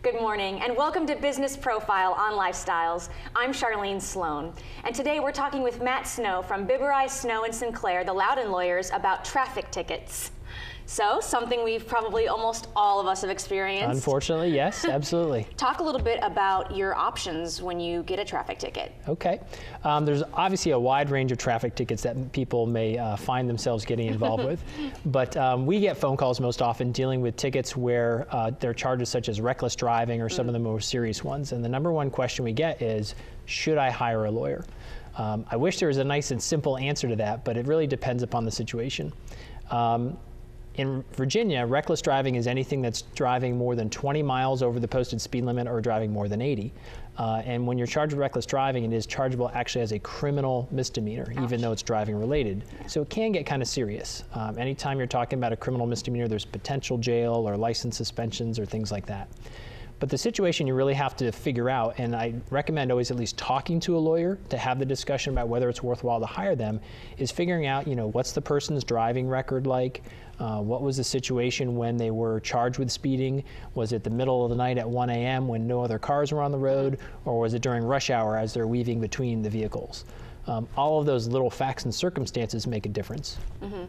Good morning, and welcome to Business Profile on Lifestyles. I'm Charlene Sloan, and today we're talking with Matt Snow from Biberaj, Snow & Sinclair, the Loudon lawyers, about traffic tickets. So, something we've probably almost all of us have experienced. Unfortunately, yes, absolutely. Talk a little bit about your options when you get a traffic ticket. Okay. There's obviously a wide range of traffic tickets that people may find themselves getting involved with. But we get phone calls most often dealing with tickets where there are charges such as reckless driving or some of the more serious ones. And the number one question we get is, should I hire a lawyer? I wish there was a nice and simple answer to that, but it really depends upon the situation. In Virginia, reckless driving is anything that's driving more than 20 miles over the posted speed limit or driving more than 80. And when you're charged with reckless driving, it is chargeable actually as a criminal misdemeanor, even though it's driving related. So it can get kind of serious. Anytime you're talking about a criminal misdemeanor, there's potential jail or license suspensions or things like that. But the situation you really have to figure out, and I recommend always at least talking to a lawyer to have the discussion about whether it's worthwhile to hire them, is figuring out, what's the person's driving record like? What was the situation when they were charged with speeding? Was it the middle of the night at 1 a.m. when no other cars were on the road? Or was it during rush hour as they're weaving between the vehicles? All of those little facts and circumstances make a difference. Mm-hmm.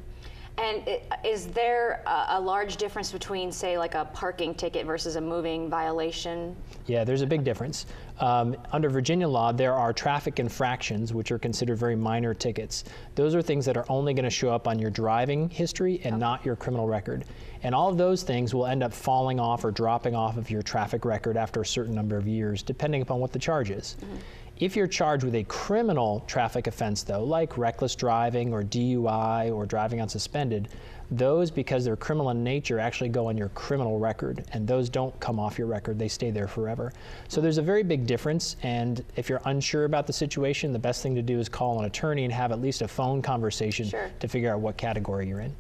And is there a large difference between, say, like a parking ticket versus a moving violation? Yeah, there's a big difference. Under Virginia law, there are traffic infractions, which are considered very minor tickets. Those are things that are only going to show up on your driving history and not your criminal record. And all of those things will end up falling off or dropping off of your traffic record after a certain number of years, depending upon what the charge is. Mm-hmm. If you're charged with a criminal traffic offense, though, like reckless driving or DUI or driving unsuspended, those, because they're criminal in nature, actually go on your criminal record, and those don't come off your record. They stay there forever. So there's a very big difference, and if you're unsure about the situation, the best thing to do is call an attorney and have at least a phone conversation to figure out what category you're in.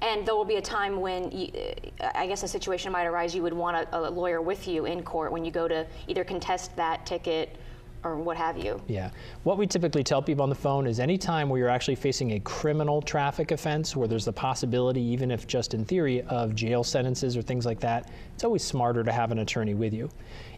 And there will be a time when, I guess a situation might arise, you would want a lawyer with you in court when you go to either contest that ticket or what have you. Yeah. What we typically tell people on the phone is any time where you're actually facing a criminal traffic offense where there's the possibility, even if just in theory, of jail sentences or things like that, it's always smarter to have an attorney with you.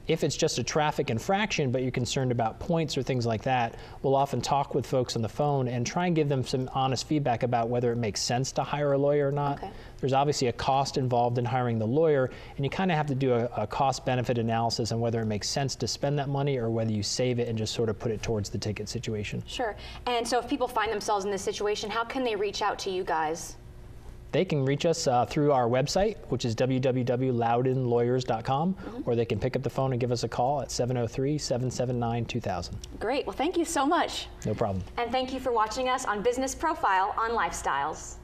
If it's just a traffic infraction, but you're concerned about points or things like that, we'll often talk with folks on the phone and try and give them some honest feedback about whether it makes sense to hire a lawyer or not. Okay. There's obviously a cost involved in hiring the lawyer, and you kind of have to do a cost-benefit analysis on whether it makes sense to spend that money or whether you save it and just sort of put it towards the ticket situation. Sure. And so if people find themselves in this situation, how can they reach out to you guys? They can reach us through our website, which is www.loudonlawyers.com, or they can pick up the phone and give us a call at 703-779-2000. Great. Well, thank you so much. No problem. And thank you for watching us on Business Profile on Lifestyles.